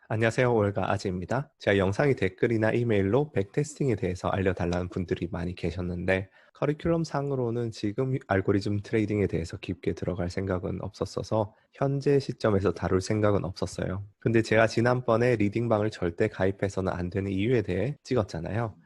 안녕하세요. 올가 아재입니다. 제가 영상의 댓글이나 이메일로 백테스팅에 대해서 알려달라는 분들이 많이 계셨는데 커리큘럼 상으로는 지금 알고리즘 트레이딩에 대해서 깊게 들어갈 생각은 없었어서 현재 시점에서 다룰 생각은 없었어요. 근데 제가 지난번에 리딩방을 절대 가입해서는 안 되는 이유에 대해 찍었잖아요.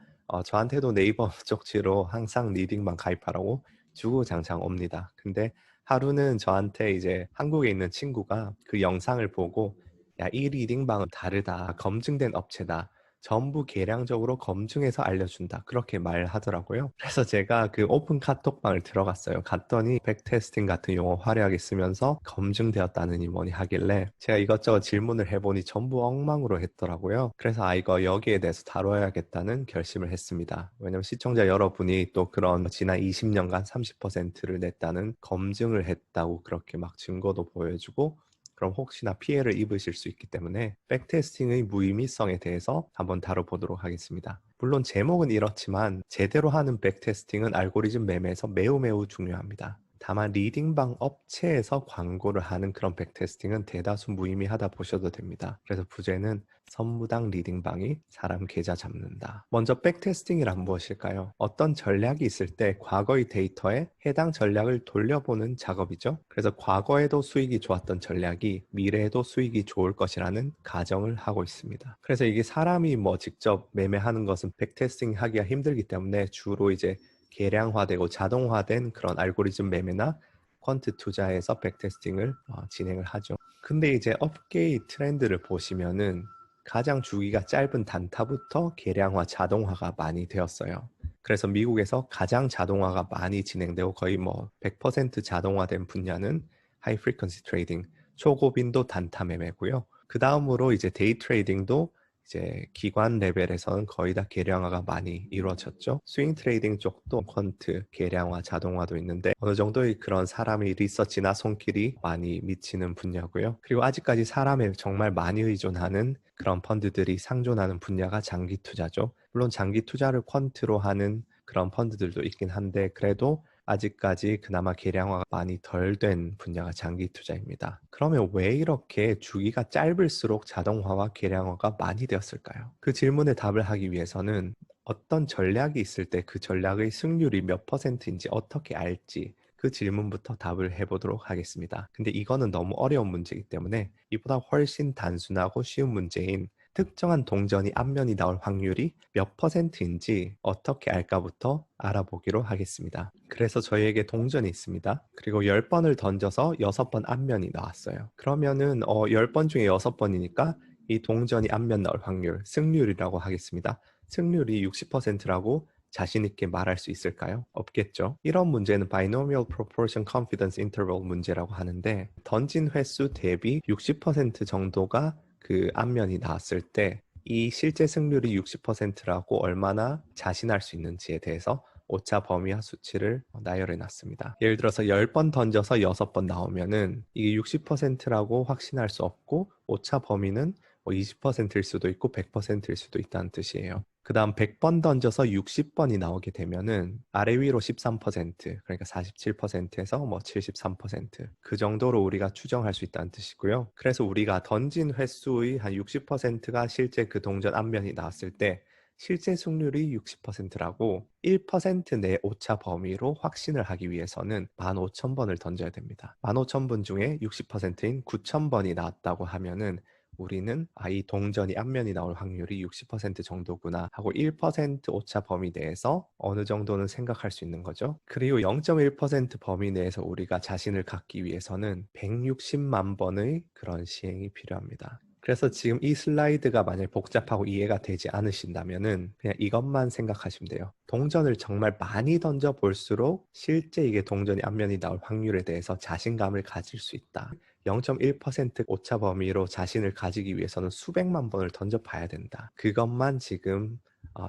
저한테도 네이버 쪽지로 항상 리딩방 가입하라고 주구장창 옵니다. 근데 하루는 저한테 이제 한국에 있는 친구가 그 영상을 보고 야, 이 리딩방은 다르다. 검증된 업체다. 전부 계량적으로 검증해서 알려준다. 그렇게 말하더라고요. 그래서 제가 그 오픈 카톡방을 들어갔어요. 갔더니 백테스팅 같은 용어 화려하게 쓰면서 검증되었다느니 뭐니 하길래 제가 이것저것 질문을 해보니 전부 엉망으로 했더라고요. 그래서 이거 여기에 대해서 다뤄야겠다는 결심을 했습니다. 왜냐면 시청자 여러분이 또 그런 지난 20년간 30%를 냈다는 검증을 했다고 그렇게 막 증거도 보여주고 그럼 혹시나 피해를 입으실 수 있기 때문에 백테스팅의 무의미성에 대해서 한번 다뤄보도록 하겠습니다. 물론 제목은 이렇지만 제대로 하는 백테스팅은 알고리즘 매매에서 매우 매우 중요합니다. 다만 리딩방 업체에서 광고를 하는 그런 백테스팅은 대다수 무의미하다 보셔도 됩니다. 그래서 부제는 선무당 리딩방이 사람 계좌 잡는다. 먼저 백테스팅이란 무엇일까요? 어떤 전략이 있을 때 과거의 데이터에 해당 전략을 돌려보는 작업이죠. 그래서 과거에도 수익이 좋았던 전략이 미래에도 수익이 좋을 것이라는 가정을 하고 있습니다. 그래서 이게 사람이 뭐 직접 매매하는 것은 백테스팅 하기가 힘들기 때문에 주로 이제 계량화되고 자동화된 그런 알고리즘 매매나 퀀트 투자에서 백테스팅을 진행을 하죠. 근데 이제 업계의 트렌드를 보시면은 가장 주기가 짧은 단타부터 계량화, 자동화가 많이 되었어요. 그래서 미국에서 가장 자동화가 많이 진행되고 거의 뭐 100% 자동화된 분야는 하이 프리퀀시 트레이딩, 초고빈도 단타 매매고요. 그 다음으로 이제 데이 트레이딩도 이제 기관 레벨에서는 거의 다 계량화가 많이 이루어졌죠. 스윙 트레이딩 쪽도 퀀트, 계량화, 자동화도 있는데 어느 정도의 그런 사람의 리서치나 손길이 많이 미치는 분야고요. 그리고 아직까지 사람에 정말 많이 의존하는 그런 펀드들이 상존하는 분야가 장기 투자죠. 물론 장기 투자를 퀀트로 하는 그런 펀드들도 있긴 한데 그래도 아직까지 그나마 계량화가 많이 덜 된 분야가 장기 투자입니다. 그러면 왜 이렇게 주기가 짧을수록 자동화와 계량화가 많이 되었을까요? 그 질문에 답을 하기 위해서는 어떤 전략이 있을 때 그 전략의 승률이 몇 퍼센트인지 어떻게 알지 그 질문부터 답을 해보도록 하겠습니다. 근데 이거는 너무 어려운 문제이기 때문에 이보다 훨씬 단순하고 쉬운 문제인 특정한 동전이 앞면이 나올 확률이 몇 퍼센트인지 어떻게 알까부터 알아보기로 하겠습니다. 그래서 저희에게 동전이 있습니다. 그리고 10번을 던져서 6번 앞면이 나왔어요. 그러면은 10번 중에 6번이니까 이 동전이 앞면 나올 확률, 승률이라고 하겠습니다. 승률이 60%라고 자신 있게 말할 수 있을까요? 없겠죠. 이런 문제는 Binomial Proportion Confidence Interval 문제라고 하는데 던진 횟수 대비 60% 정도가 그 앞면이 나왔을 때 이 실제 승률이 60%라고 얼마나 자신할 수 있는지에 대해서 오차 범위와 수치를 나열해 놨습니다. 예를 들어서 10번 던져서 6번 나오면은 이게 60%라고 확신할 수 없고 오차 범위는 20%일 수도 있고 100%일 수도 있다는 뜻이에요. 그 다음 100번 던져서 60번이 나오게 되면은 아래 위로 13% 그러니까 47%에서 뭐 73%그 정도로 우리가 추정할 수 있다는 뜻이고요. 그래서 우리가 던진 횟수의 한 60%가 실제 그 동전 앞면이 나왔을 때 실제 승률이 60%라고 1%내 오차 범위로 확신을 하기 위해서는 15,000번을 던져야 됩니다. 15,000번 중에 60%인 9,000번이 나왔다고 하면은 우리는 이 동전이 앞면이 나올 확률이 60% 정도구나 하고 1% 오차 범위 내에서 어느 정도는 생각할 수 있는 거죠. 그리고 0.1% 범위 내에서 우리가 자신을 갖기 위해서는 160만 번의 그런 시행이 필요합니다. 그래서 지금 이 슬라이드가 만약 복잡하고 이해가 되지 않으신다면은 그냥 이것만 생각하시면 돼요. 동전을 정말 많이 던져 볼수록 실제 이게 동전이 앞면이 나올 확률에 대해서 자신감을 가질 수 있다. 0.1% 오차 범위로 자신을 가지기 위해서는 수백만 번을 던져봐야 된다. 그것만 지금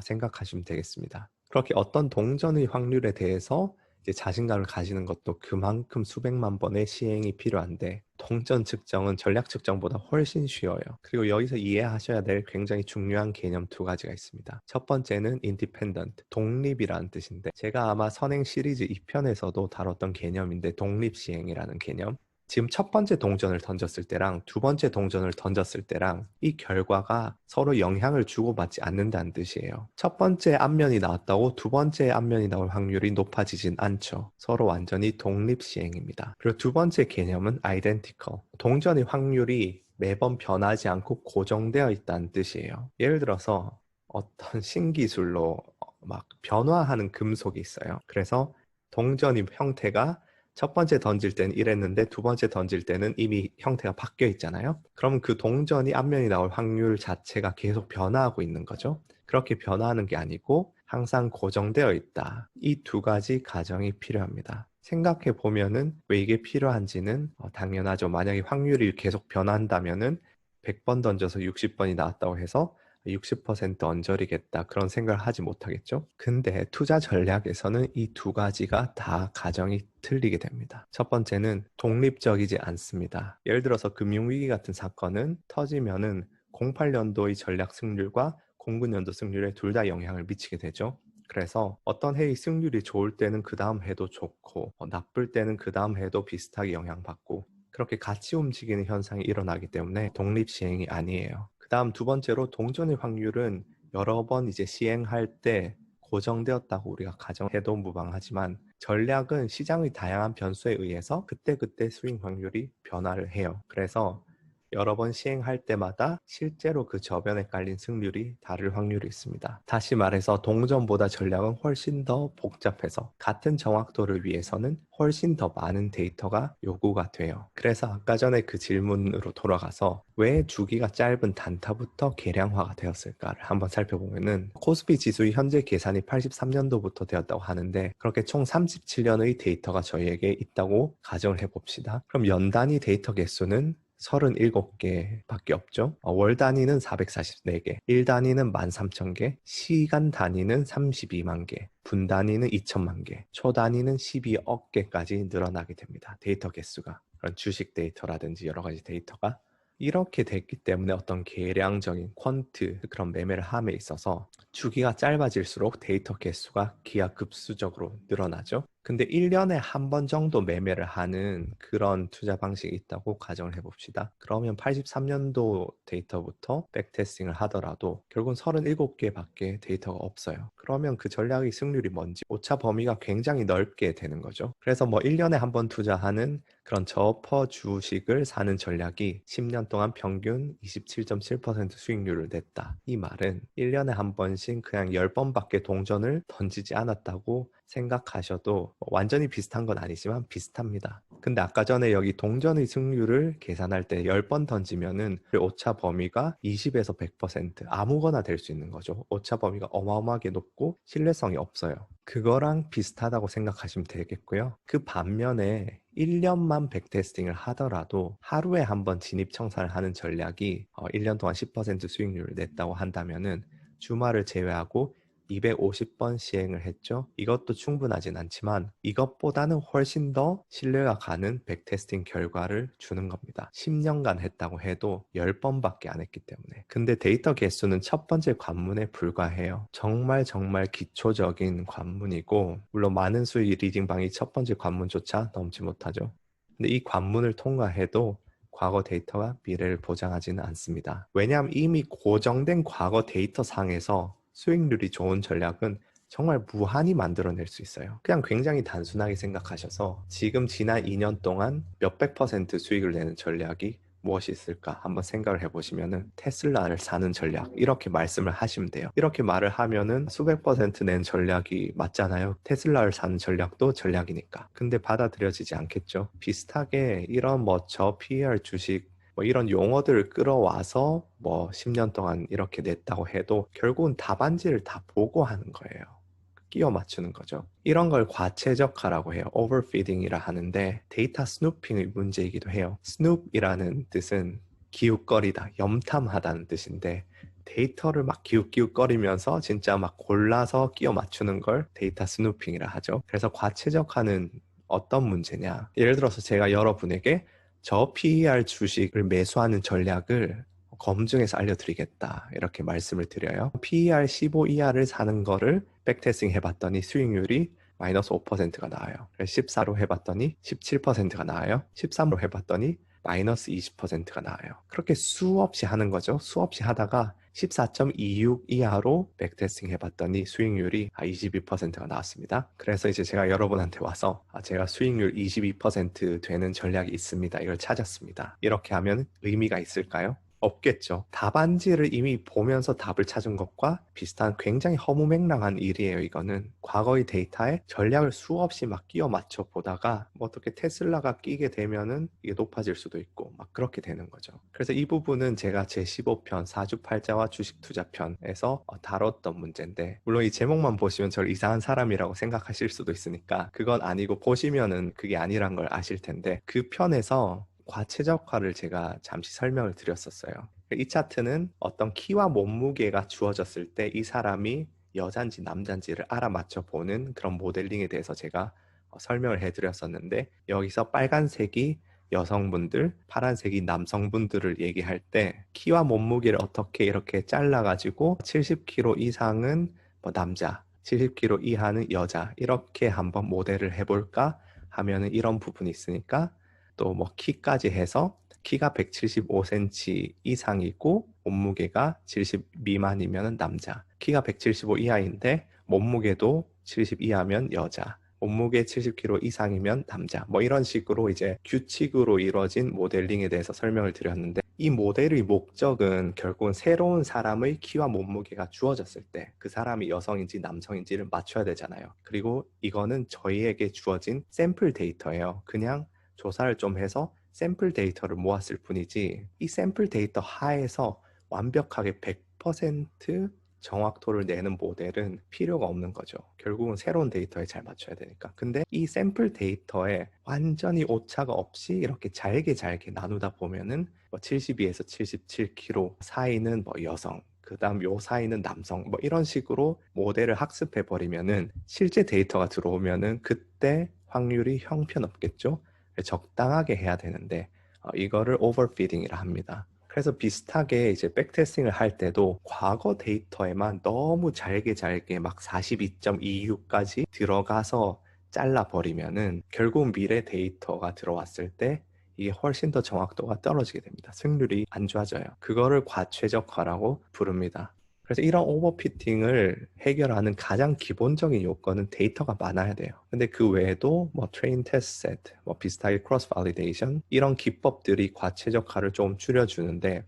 생각하시면 되겠습니다. 그렇게 어떤 동전의 확률에 대해서 이제 자신감을 가지는 것도 그만큼 수백만 번의 시행이 필요한데 동전 측정은 전략 측정보다 훨씬 쉬워요. 그리고 여기서 이해하셔야 될 굉장히 중요한 개념 두 가지가 있습니다. 첫 번째는 independent, 독립이라는 뜻인데 제가 아마 선행 시리즈 2편에서도 다뤘던 개념인데 독립 시행이라는 개념 지금 첫 번째 동전을 던졌을 때랑 두 번째 동전을 던졌을 때랑 이 결과가 서로 영향을 주고받지 않는다는 뜻이에요. 첫 번째 앞면이 나왔다고 두 번째 앞면이 나올 확률이 높아지진 않죠. 서로 완전히 독립 시행입니다. 그리고 두 번째 개념은 identical. 동전의 확률이 매번 변하지 않고 고정되어 있다는 뜻이에요. 예를 들어서 어떤 신기술로 막 변화하는 금속이 있어요. 그래서 동전의 형태가 첫 번째 던질 때는 이랬는데 두 번째 던질 때는 이미 형태가 바뀌어 있잖아요. 그럼 그 동전이 앞면이 나올 확률 자체가 계속 변화하고 있는 거죠. 그렇게 변화하는 게 아니고 항상 고정되어 있다. 이 두 가지 가정이 필요합니다. 생각해 보면은 왜 이게 필요한지는 당연하죠. 만약에 확률이 계속 변한다면은 100번 던져서 60번이 나왔다고 해서 60% 언저리겠다 그런 생각을 하지 못하겠죠. 근데 투자 전략에서는 이 두 가지가 다 가정이 틀리게 됩니다. 첫 번째는 독립적이지 않습니다. 예를 들어서 금융위기 같은 사건은 터지면은 08년도의 전략 승률과 09년도 승률에 둘 다 영향을 미치게 되죠. 그래서 어떤 해의 승률이 좋을 때는 그 다음 해도 좋고 나쁠 때는 그 다음 해도 비슷하게 영향받고 그렇게 같이 움직이는 현상이 일어나기 때문에 독립 시행이 아니에요. 그 다음 두 번째로 동전의 확률은 여러 번 이제 시행할 때 고정되었다고 우리가 가정해도 무방하지만 전략은 시장의 다양한 변수에 의해서 그때그때 스윙 확률이 변화를 해요. 그래서 여러 번 시행할 때마다 실제로 그 저변에 깔린 승률이 다를 확률이 있습니다. 다시 말해서 동전보다 전략은 훨씬 더 복잡해서 같은 정확도를 위해서는 훨씬 더 많은 데이터가 요구가 돼요. 그래서 아까 전에 그 질문으로 돌아가서 왜 주기가 짧은 단타부터 계량화가 되었을까를 한번 살펴보면은 코스피 지수의 현재 계산이 83년도부터 되었다고 하는데 그렇게 총 37년의 데이터가 저희에게 있다고 가정을 해봅시다. 그럼 연 단위 데이터 개수는 37개밖에 없죠. 월 단위는 444개, 일 단위는 13,000개, 시간 단위는 32만 개, 분 단위는 2천만 개, 초 단위는 12억 개까지 늘어나게 됩니다. 데이터 개수가. 그런 주식 데이터라든지 여러 가지 데이터가 이렇게 됐기 때문에 어떤 계량적인 퀀트 그런 매매를 함에 있어서 주기가 짧아질수록 데이터 개수가 기하급수적으로 늘어나죠. 근데 1년에 한 번 정도 매매를 하는 그런 투자 방식이 있다고 가정을 해봅시다. 그러면 83년도 데이터부터 백테스팅을 하더라도 결국은 37개밖에 데이터가 없어요. 그러면 그 전략의 승률이 뭔지 오차 범위가 굉장히 넓게 되는 거죠. 그래서 뭐 1년에 한 번 투자하는 그런 저퍼 주식을 사는 전략이 10년 동안 평균 27.7% 수익률을 냈다. 이 말은 1년에 한 번씩 그냥 10번밖에 동전을 던지지 않았다고 생각하셔도 완전히 비슷한 건 아니지만 비슷합니다. 근데 아까 전에 여기 동전의 승률을 계산할 때 10번 던지면은 오차 범위가 20에서 100% 아무거나 될 수 있는 거죠. 오차 범위가 어마어마하게 높고 신뢰성이 없어요. 그거랑 비슷하다고 생각하시면 되겠고요. 그 반면에 1년만 백테스팅을 하더라도 하루에 한 번 진입 청산을 하는 전략이 1년 동안 10% 수익률을 냈다고 한다면은 주말을 제외하고 250번 시행을 했죠. 이것도 충분하진 않지만 이것보다는 훨씬 더 신뢰가 가는 백테스팅 결과를 주는 겁니다. 10년간 했다고 해도 10번밖에 안 했기 때문에. 근데 데이터 개수는 첫 번째 관문에 불과해요. 정말 기초적인 관문이고 물론 많은 수의 리딩방이 첫 번째 관문조차 넘지 못하죠. 근데 이 관문을 통과해도 과거 데이터가 미래를 보장하지는 않습니다. 왜냐하면 이미 고정된 과거 데이터 상에서 수익률이 좋은 전략은 정말 무한히 만들어낼 수 있어요. 그냥 굉장히 단순하게 생각하셔서 지금 지난 2년 동안 몇백 퍼센트 수익을 내는 전략이 무엇이 있을까 한번 생각을 해보시면은 테슬라를 사는 전략 이렇게 말씀을 하시면 돼요. 이렇게 말을 하면은 수백 퍼센트 낸 전략이 맞잖아요. 테슬라를 사는 전략도 전략이니까. 근데 받아들여지지 않겠죠. 비슷하게 이런 뭐 저 PER 주식 뭐 이런 용어들을 끌어와서 뭐 10년 동안 이렇게 냈다고 해도 결국은 답안지를 다 보고 하는 거예요. 끼워 맞추는 거죠. 이런 걸 과최적화라고 해요. overfeeding이라 하는데 데이터 스누핑의 문제이기도 해요. 스눕이라는 뜻은 기웃거리다, 염탐하다는 뜻인데 데이터를 막 기웃기웃거리면서 진짜 막 골라서 끼워 맞추는 걸 데이터 스누핑이라 하죠. 그래서 과최적화는 어떤 문제냐? 예를 들어서 제가 여러분에게 저 PER 주식을 매수하는 전략을 검증해서 알려드리겠다 이렇게 말씀을 드려요. PER 15 이하를 사는 거를 백테스팅 해봤더니 수익률이 마이너스 5%가 나와요. 14로 해봤더니 17%가 나와요. 13로 해봤더니 마이너스 20%가 나와요. 그렇게 수없이 하는 거죠. 수없이 하다가 14.26 이하로 백테스팅 해봤더니 수익률이 22%가 나왔습니다. 그래서 이제 제가 여러분한테 와서 제가 수익률 22% 되는 전략이 있습니다. 이걸 찾았습니다. 이렇게 하면 의미가 있을까요? 없겠죠. 답안지를 이미 보면서 답을 찾은 것과 비슷한 굉장히 허무맹랑한 일이에요. 이거는 과거의 데이터에 전략을 수없이 막 끼워 맞춰 보다가 뭐 어떻게 테슬라가 끼게 되면은 이게 높아질 수도 있고 막 그렇게 되는 거죠. 그래서 이 부분은 제가 제 15편 사주팔자와 주식 투자편에서 다뤘던 문제인데, 물론 이 제목만 보시면 저를 이상한 사람이라고 생각하실 수도 있으니까 그건 아니고, 보시면은 그게 아니란 걸 아실 텐데, 그 편에서 과체적화를 제가 잠시 설명을 드렸었어요. 이 차트는 어떤 키와 몸무게가 주어졌을 때 이 사람이 여잔지 남잔지를 알아맞혀 보는 그런 모델링에 대해서 제가 설명을 해드렸었는데, 여기서 빨간색이 여성분들, 파란색이 남성분들을 얘기할 때 키와 몸무게를 어떻게 이렇게 잘라가지고 70kg 이상은 뭐 남자, 70kg 이하는 여자, 이렇게 한번 모델을 해볼까 하면은 이런 부분이 있으니까, 또 뭐 키까지 해서 키가 175cm 이상이고 몸무게가 70 미만이면 남자, 키가 175 이하인데 몸무게도 70 이하면 여자, 몸무게 70kg 이상이면 남자, 뭐 이런 식으로 이제 규칙으로 이루어진 모델링에 대해서 설명을 드렸는데, 이 모델의 목적은 결국은 새로운 사람의 키와 몸무게가 주어졌을 때 그 사람이 여성인지 남성인지를 맞춰야 되잖아요. 그리고 이거는 저희에게 주어진 샘플 데이터예요. 그냥 조사를 좀 해서 샘플 데이터를 모았을 뿐이지, 이 샘플 데이터 하에서 완벽하게 100% 정확도를 내는 모델은 필요가 없는 거죠. 결국은 새로운 데이터에 잘 맞춰야 되니까. 근데 이 샘플 데이터에 완전히 오차가 없이 이렇게 잘게 나누다 보면은 뭐 72에서 77kg 사이는 뭐 여성, 그 다음 요 사이는 남성, 뭐 이런 식으로 모델을 학습해 버리면은 실제 데이터가 들어오면은 그때 확률이 형편없겠죠. 적당하게 해야 되는데 이거를 오버피딩이라 합니다. 그래서 비슷하게 이제 백테스팅을 할 때도 과거 데이터에만 너무 잘게 막 42.26까지 들어가서 잘라버리면은 결국 미래 데이터가 들어왔을 때 이게 훨씬 더 정확도가 떨어지게 됩니다. 승률이 안 좋아져요. 그거를 과최적화라고 부릅니다. 그래서 이런 오버피팅을 해결하는 가장 기본적인 요건은 데이터가 많아야 돼요. 근데 그 외에도 뭐 트레인 테스트 세트, 뭐 비슷하게 크로스 발리데이션, 이런 기법들이 과체적화를 좀 줄여주는데,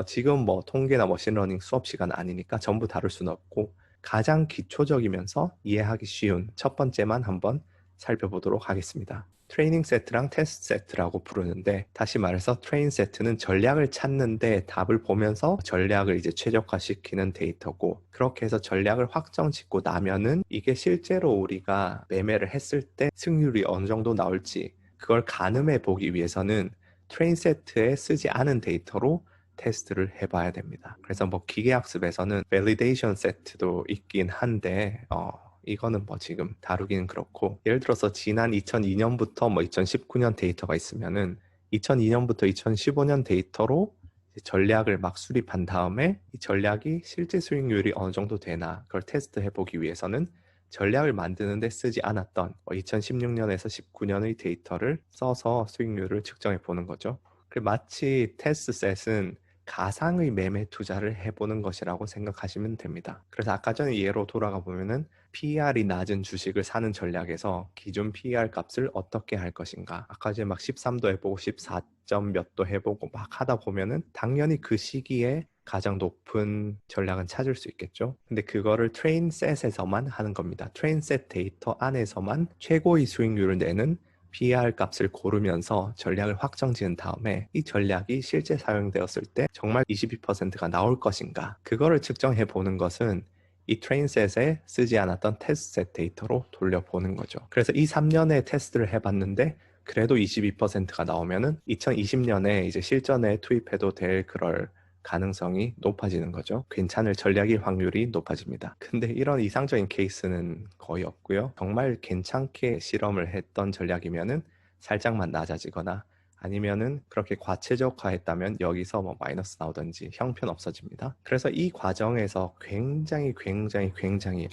지금 뭐 통계나 머신러닝 수업 시간 아니니까 전부 다룰 수는 없고, 가장 기초적이면서 이해하기 쉬운 첫 번째만 한번 살펴보도록 하겠습니다. 트레이닝 세트랑 테스트 세트라고 부르는데, 다시 말해서 트레인 세트는 전략을 찾는데 답을 보면서 전략을 이제 최적화시키는 데이터고, 그렇게 해서 전략을 확정 짓고 나면은 이게 실제로 우리가 매매를 했을 때 승률이 어느 정도 나올지 그걸 가늠해 보기 위해서는 트레인 세트에 쓰지 않은 데이터로 테스트를 해봐야 됩니다. 그래서 뭐 기계학습에서는 밸리데이션 세트도 있긴 한데 이거는 뭐 지금 다루기는 그렇고, 예를 들어서 지난 2002년부터 뭐 2019년 데이터가 있으면은 2002년부터 2015년 데이터로 전략을 막 수립한 다음에 이 전략이 실제 수익률이 어느 정도 되나 그걸 테스트해 보기 위해서는 전략을 만드는데 쓰지 않았던 2016년에서 19년의 데이터를 써서 수익률을 측정해 보는 거죠. 마치 테스트셋은 가상의 매매 투자를 해보는 것이라고 생각하시면 됩니다. 그래서 아까 전에 예로 돌아가 보면은 PER이 낮은 주식을 사는 전략에서 기존 PER 값을 어떻게 할 것인가, 아까 전에 막 13도 해보고 14점 몇 도 해보고 막 하다 보면은 당연히 그 시기에 가장 높은 전략은 찾을 수 있겠죠. 근데 그거를 트레인셋에서만 하는 겁니다. 트레인셋 데이터 안에서만 최고의 수익률을 내는 PER 값을 고르면서 전략을 확정 지은 다음에 이 전략이 실제 사용되었을 때 정말 22%가 나올 것인가, 그거를 측정해 보는 것은 이 트레인셋에 쓰지 않았던 테스트셋 데이터로 돌려보는 거죠. 그래서 이 3년의 테스트를 해봤는데 그래도 22%가 나오면은 2020년에 이제 실전에 투입해도 될 그럴 가능성이 높아지는 거죠. 괜찮을 전략일 확률이 높아집니다. 근데 이런 이상적인 케이스는 거의 없고요. 정말 괜찮게 실험을 했던 전략이면은 살짝만 낮아지거나 아니면은 그렇게 과최적화했다면 여기서 뭐 마이너스 나오든지 형편 없어집니다. 그래서 이 과정에서 굉장히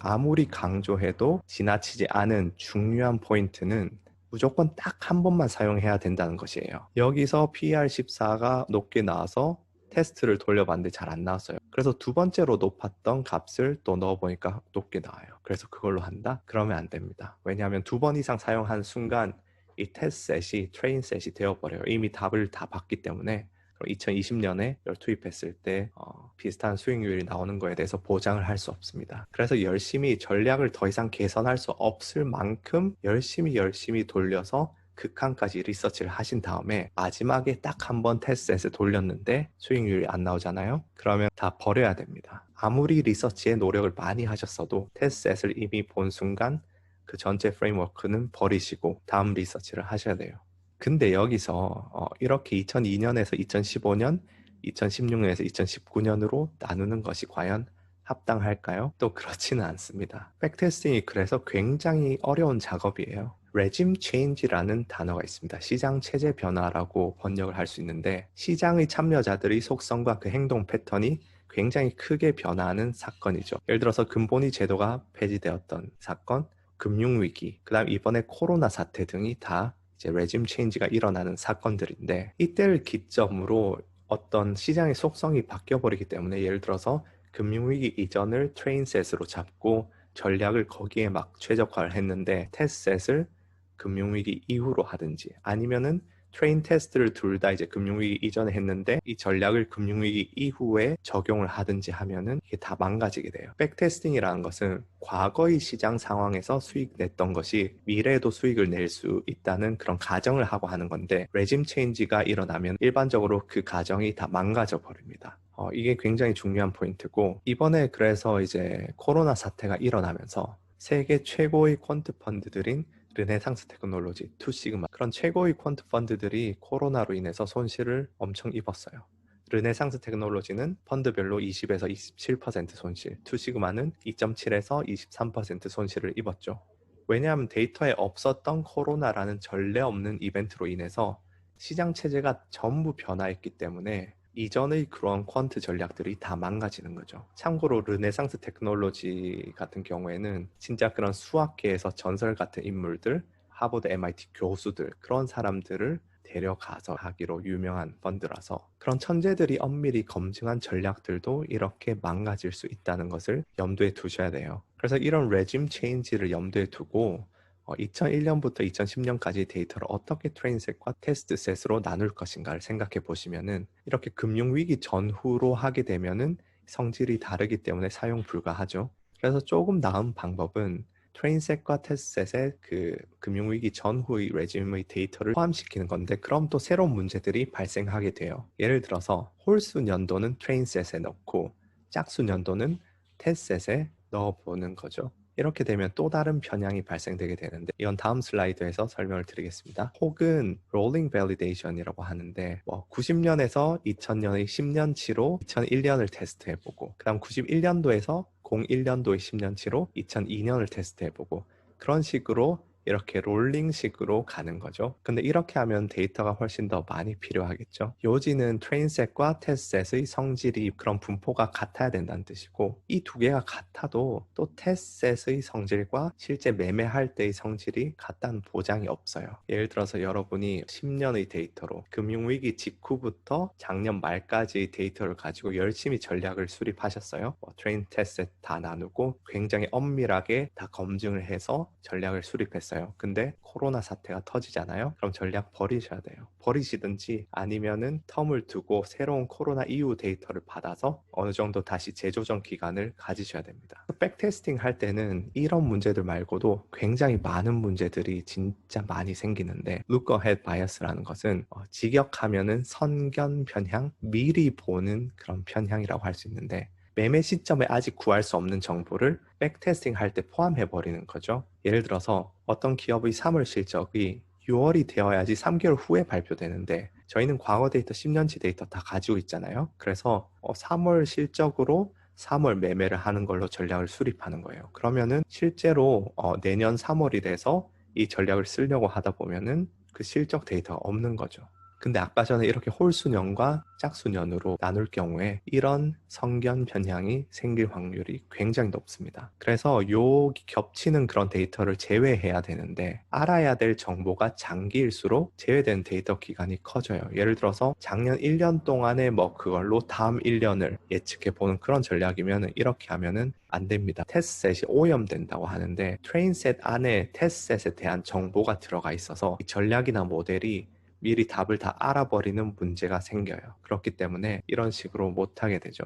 아무리 강조해도 지나치지 않은 중요한 포인트는 무조건 딱 한 번만 사용해야 된다는 것이에요. 여기서 PER14가 높게 나와서 테스트를 돌려봤는데 잘 안 나왔어요. 그래서 두 번째로 높았던 값을 또 넣어보니까 높게 나와요. 그래서 그걸로 한다? 그러면 안 됩니다. 왜냐하면 두 번 이상 사용한 순간 이 테스트 셋이 트레인 셋이 되어버려요. 이미 답을 다 봤기 때문에. 2020년에 투입했을 때 비슷한 수익률이 나오는 거에 대해서 보장을 할 수 없습니다. 그래서 열심히 전략을 더 이상 개선할 수 없을 만큼 열심히 돌려서 극한까지 리서치를 하신 다음에 마지막에 딱 한 번 테스트셋을 돌렸는데 수익률이 안 나오잖아요. 그러면 다 버려야 됩니다. 아무리 리서치에 노력을 많이 하셨어도 테스트셋을 이미 본 순간 그 전체 프레임워크는 버리시고 다음 리서치를 하셔야 돼요. 근데 여기서 이렇게 2002년에서 2015년, 2016년에서 2019년으로 나누는 것이 과연 합당할까요? 또 그렇지는 않습니다. 백테스팅이 그래서 굉장히 어려운 작업이에요. 레짐 체인지라는 단어가 있습니다. 시장 체제 변화라고 번역을 할 수 있는데 시장의 참여자들의 속성과 그 행동 패턴이 굉장히 크게 변화하는 사건이죠. 예를 들어서 근본위 제도가 폐지되었던 사건, 금융위기, 그 다음 이번에 코로나 사태 등이 다 이제 레짐 체인지가 일어나는 사건들인데 이때를 기점으로 어떤 시장의 속성이 바뀌어버리기 때문에 예를 들어서 금융위기 이전을 트레인셋으로 잡고 전략을 거기에 막 최적화를 했는데 테스트셋을 금융위기 이후로 하든지 아니면은 트레인 테스트를 둘 다 이제 금융위기 이전에 했는데 이 전략을 금융위기 이후에 적용을 하든지 하면은 이게 다 망가지게 돼요. 백테스팅이라는 것은 과거의 시장 상황에서 수익 냈던 것이 미래에도 수익을 낼 수 있다는 그런 가정을 하고 하는 건데 레짐 체인지가 일어나면 일반적으로 그 가정이 다 망가져 버립니다. 이게 굉장히 중요한 포인트고 이번에 그래서 이제 코로나 사태가 일어나면서 세계 최고의 퀀트 펀드들인 르네상스 테크놀로지, 투시그마 그런 최고의 퀀트 펀드들이 코로나로 인해서 손실을 엄청 입었어요. 르네상스 테크놀로지는 펀드별로 20에서 27% 손실, 투시그마는 2.7에서 23% 손실을 입었죠. 왜냐하면 데이터에 없었던 코로나라는 전례 없는 이벤트로 인해서 시장 체제가 전부 변화했기 때문에 이전의 그런 퀀트 전략들이 다 망가지는 거죠. 참고로 르네상스 테크놀로지 같은 경우에는 진짜 그런 수학계에서 전설 같은 인물들, 하버드, MIT 교수들 그런 사람들을 데려가서 하기로 유명한 펀드라서 그런 천재들이 엄밀히 검증한 전략들도 이렇게 망가질 수 있다는 것을 염두에 두셔야 돼요. 그래서 이런 레짐 체인지를 염두에 두고 2001년부터 2010년까지 데이터를 어떻게 트레인셋과 테스트셋으로 나눌 것인가를 생각해 보시면은 이렇게 금융위기 전후로 하게 되면은 성질이 다르기 때문에 사용 불가하죠. 그래서 조금 나은 방법은 트레인셋과 테스트셋의 그 금융위기 전후의 레짐의 데이터를 포함시키는 건데 그럼 또 새로운 문제들이 발생하게 돼요. 예를 들어서 홀수 년도는 트레인셋에 넣고 짝수 년도는 테스트셋에 넣어보는 거죠. 이렇게 되면 또 다른 편향이 발생되게 되는데 이건 다음 슬라이드에서 설명을 드리겠습니다. 혹은 롤링 밸리데이션이라고 하는데 90년에서 2000년의 10년치로 2001년을 테스트해보고 그 다음 91년도에서 01년도의 10년치로 2002년을 테스트해보고 그런 식으로 이렇게 롤링식으로 가는 거죠. 근데 이렇게 하면 데이터가 훨씬 더 많이 필요하겠죠. 요지는 트레인셋과 테스트셋의 성질이 그런 분포가 같아야 된다는 뜻이고 이 두 개가 같아도 또 테스트셋의 성질과 실제 매매할 때의 성질이 같다는 보장이 없어요. 예를 들어서 여러분이 10년의 데이터로 금융위기 직후부터 작년 말까지의 데이터를 가지고 열심히 전략을 수립하셨어요. 트레인 테스트셋 다 나누고 굉장히 엄밀하게 다 검증을 해서 전략을 수립했어요. 근데 코로나 사태가 터지잖아요. 그럼 전략 버리셔야 돼요. 버리시든지 아니면은 텀을 두고 새로운 코로나 이후 데이터를 받아서 어느 정도 다시 재조정 기간을 가지셔야 됩니다. 백테스팅 할 때는 이런 문제들 말고도 굉장히 많은 문제들이 진짜 많이 생기는데 look ahead bias라는 것은 직역하면은 선견 편향, 미리 보는 그런 편향이라고 할 수 있는데 매매 시점에 아직 구할 수 없는 정보를 백테스팅 할 때 포함해 버리는 거죠. 예를 들어서 어떤 기업의 3월 실적이 6월이 되어야지 3개월 후에 발표되는데 저희는 과거 데이터 10년치 데이터 다 가지고 있잖아요. 그래서 3월 실적으로 3월 매매를 하는 걸로 전략을 수립하는 거예요. 그러면은 실제로 내년 3월이 돼서 이 전략을 쓰려고 하다 보면은 그 실적 데이터가 없는 거죠. 근데 아까 전에 이렇게 홀수년과 짝수년으로 나눌 경우에 이런 성견 편향이 생길 확률이 굉장히 높습니다. 그래서 요 겹치는 그런 데이터를 제외해야 되는데 알아야 될 정보가 장기일수록 제외된 데이터 기간이 커져요. 예를 들어서 작년 1년 동안에 뭐 그걸로 다음 1년을 예측해 보는 그런 전략이면 이렇게 하면은 안 됩니다. 테스트셋이 오염된다고 하는데 트레인셋 안에 테스트셋에 대한 정보가 들어가 있어서 이 전략이나 모델이 미리 답을 다 알아버리는 문제가 생겨요. 그렇기 때문에 이런 식으로 못하게 되죠.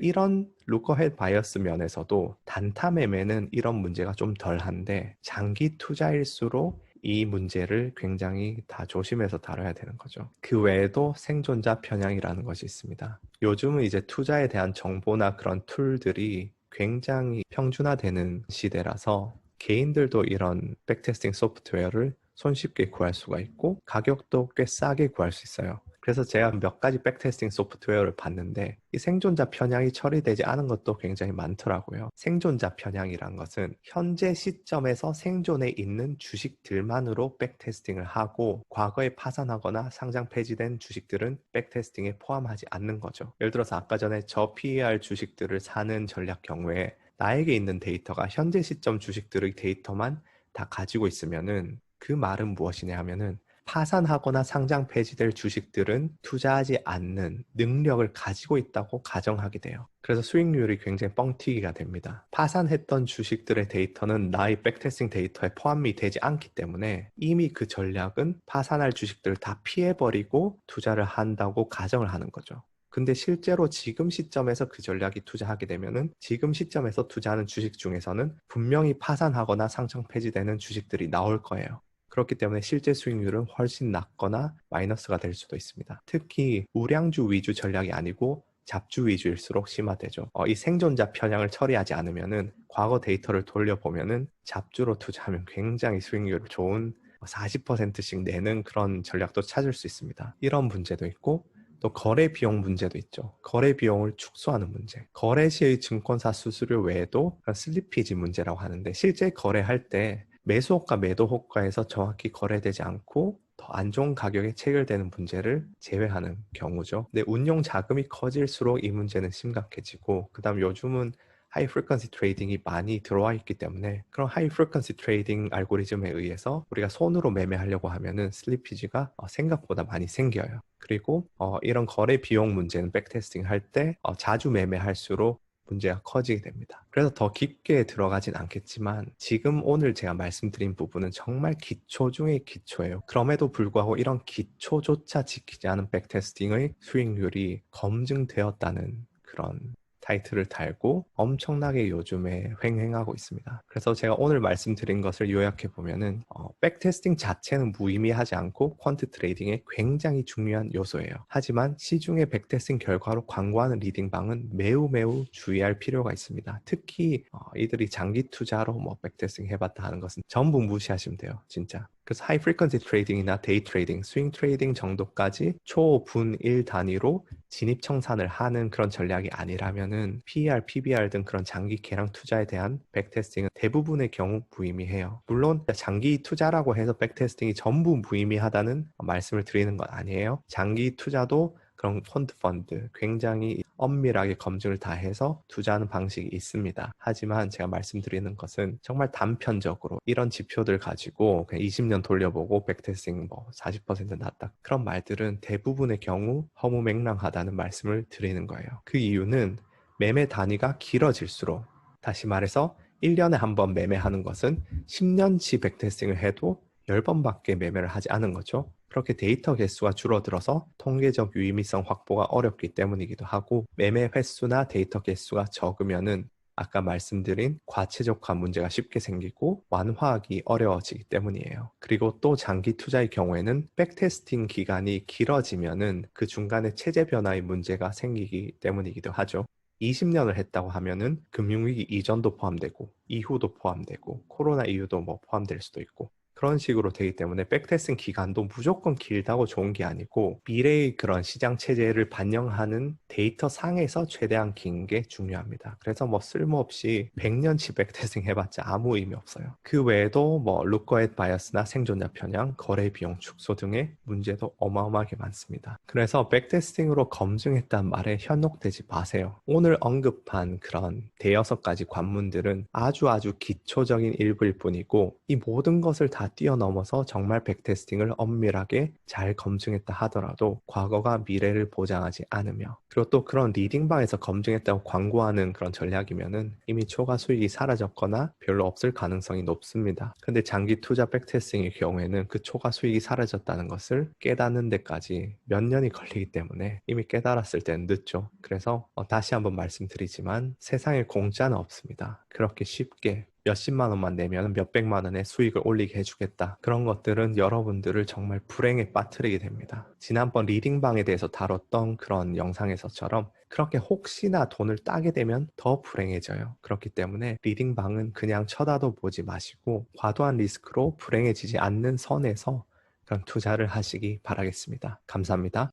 이런 루커헤드 바이어스 면에서도 단타 매매는 이런 문제가 좀 덜한데 장기 투자일수록 이 문제를 굉장히 다 조심해서 다뤄야 되는 거죠. 그 외에도 생존자 편향이라는 것이 있습니다. 요즘은 이제 투자에 대한 정보나 그런 툴들이 굉장히 평준화되는 시대라서 개인들도 이런 백테스팅 소프트웨어를 손쉽게 구할 수가 있고 가격도 꽤 싸게 구할 수 있어요. 그래서 제가 몇 가지 백테스팅 소프트웨어를 봤는데 이 생존자 편향이 처리되지 않은 것도 굉장히 많더라고요. 생존자 편향이란 것은 현재 시점에서 생존해 있는 주식들만으로 백테스팅을 하고 과거에 파산하거나 상장 폐지된 주식들은 백테스팅에 포함하지 않는 거죠. 예를 들어서 아까 전에 저 PER 주식들을 사는 전략 경우에 나에게 있는 데이터가 현재 시점 주식들의 데이터만 다 가지고 있으면은 그 말은 무엇이냐 하면은 파산하거나 상장 폐지될 주식들은 투자하지 않는 능력을 가지고 있다고 가정하게 돼요. 그래서 수익률이 굉장히 뻥튀기가 됩니다. 파산했던 주식들의 데이터는 나의 백테스팅 데이터에 포함이 되지 않기 때문에 이미 그 전략은 파산할 주식들을 다 피해버리고 투자를 한다고 가정을 하는 거죠. 근데 실제로 지금 시점에서 그 전략이 투자하게 되면은 지금 시점에서 투자하는 주식 중에서는 분명히 파산하거나 상장 폐지되는 주식들이 나올 거예요. 그렇기 때문에 실제 수익률은 훨씬 낮거나 마이너스가 될 수도 있습니다. 특히 우량주 위주 전략이 아니고 잡주 위주일수록 심화되죠. 이 생존자 편향을 처리하지 않으면은 과거 데이터를 돌려보면은 잡주로 투자하면 굉장히 수익률 좋은 40%씩 내는 그런 전략도 찾을 수 있습니다. 이런 문제도 있고 또 거래 비용 문제도 있죠. 거래 비용을 축소하는 문제. 거래 시의 증권사 수수료 외에도 슬리피지 문제라고 하는데 실제 거래할 때 매수호가 매도호가에서 정확히 거래되지 않고 더 안 좋은 가격에 체결되는 문제를 제외하는 경우죠. 근데 운용 자금이 커질수록 이 문제는 심각해지고 그다음 요즘은 하이 프리퀀시 트레이딩이 많이 들어와 있기 때문에 그런 하이 프리퀀시 트레이딩 알고리즘에 의해서 우리가 손으로 매매하려고 하면은 슬리피지가 생각보다 많이 생겨요. 그리고 이런 거래 비용 문제는 백테스팅 할 때 자주 매매할수록 문제가 커지게 됩니다. 그래서 더 깊게 들어가진 않겠지만 지금 오늘 제가 말씀드린 부분은 정말 기초 중의 기초예요. 그럼에도 불구하고 이런 기초조차 지키지 않은 백테스팅의 수익률이 검증되었다는 그런 타이틀을 달고 엄청나게 요즘에 횡행하고 있습니다. 그래서 제가 오늘 말씀드린 것을 요약해 보면은 백테스팅 자체는 무의미하지 않고 퀀트 트레이딩의 굉장히 중요한 요소예요. 하지만 시중의 백테스팅 결과로 광고하는 리딩방은 매우 주의할 필요가 있습니다. 특히 이들이 장기 투자로 뭐 백테스팅 해봤다 하는 것은 전부 무시하시면 돼요. 진짜. 그래서 하이 프리퀀시 트레이딩이나 데이 트레이딩, 스윙 트레이딩 정도까지 초분일 단위로 진입 청산을 하는 그런 전략이 아니라면은 PER, PBR 등 그런 장기 개량 투자에 대한 백테스팅은 대부분의 경우 무의미해요. 물론 장기 투자라고 해서 백테스팅이 전부 무의미하다는 말씀을 드리는 건 아니에요. 장기 투자도 그런 펀드 굉장히 엄밀하게 검증을 다 해서 투자하는 방식이 있습니다. 하지만 제가 말씀드리는 것은 정말 단편적으로 이런 지표들 가지고 그냥 20년 돌려보고 백테스팅 뭐 40% 낮다 그런 말들은 대부분의 경우 허무맹랑하다는 말씀을 드리는 거예요. 그 이유는 매매 단위가 길어질수록 다시 말해서 1년에 한 번 매매하는 것은 10년치 백테스팅을 해도 10번밖에 매매를 하지 않은 거죠. 그렇게 데이터 개수가 줄어들어서 통계적 유의미성 확보가 어렵기 때문이기도 하고 매매 횟수나 데이터 개수가 적으면은 아까 말씀드린 과체적화 문제가 쉽게 생기고 완화하기 어려워지기 때문이에요. 그리고 또 장기 투자의 경우에는 백테스팅 기간이 길어지면은 그 중간에 체제 변화의 문제가 생기기 때문이기도 하죠. 20년을 했다고 하면은 금융위기 이전도 포함되고 이후도 포함되고 코로나 이후도 뭐 포함될 수도 있고 그런 식으로 되기 때문에 백테스팅 기간도 무조건 길다고 좋은 게 아니고 미래의 그런 시장 체제를 반영하는 데이터 상에서 최대한 긴 게 중요합니다. 그래서 뭐 쓸모없이 100년치 백테스팅 해봤자 아무 의미 없어요. 그 외에도 뭐 루커앳 바이어스나 생존자 편향, 거래 비용 축소 등의 문제도 어마어마하게 많습니다. 그래서 백테스팅으로 검증했다는 말에 현혹되지 마세요. 오늘 언급한 그런 대여섯 가지 관문들은 아주 기초적인 일부일 뿐이고 이 모든 것을 다 뛰어넘어서 정말 백테스팅을 엄밀하게 잘 검증했다 하더라도 과거가 미래를 보장하지 않으며 그리고 또 그런 리딩방에서 검증했다고 광고하는 그런 전략이면은 이미 초과 수익이 사라졌거나 별로 없을 가능성이 높습니다. 근데 장기 투자 백테스팅의 경우에는 그 초과 수익이 사라졌다는 것을 깨닫는 데까지 몇 년이 걸리기 때문에 이미 깨달았을 때는 늦죠. 그래서 다시 한번 말씀드리지만 세상에 공짜는 없습니다. 그렇게 쉽게 몇십만 원만 내면 몇백만 원의 수익을 올리게 해주겠다. 그런 것들은 여러분들을 정말 불행에 빠뜨리게 됩니다. 지난번 리딩방에 대해서 다뤘던 그런 영상에서처럼 그렇게 혹시나 돈을 따게 되면 더 불행해져요. 그렇기 때문에 리딩방은 그냥 쳐다도 보지 마시고 과도한 리스크로 불행해지지 않는 선에서 그런 투자를 하시기 바라겠습니다. 감사합니다.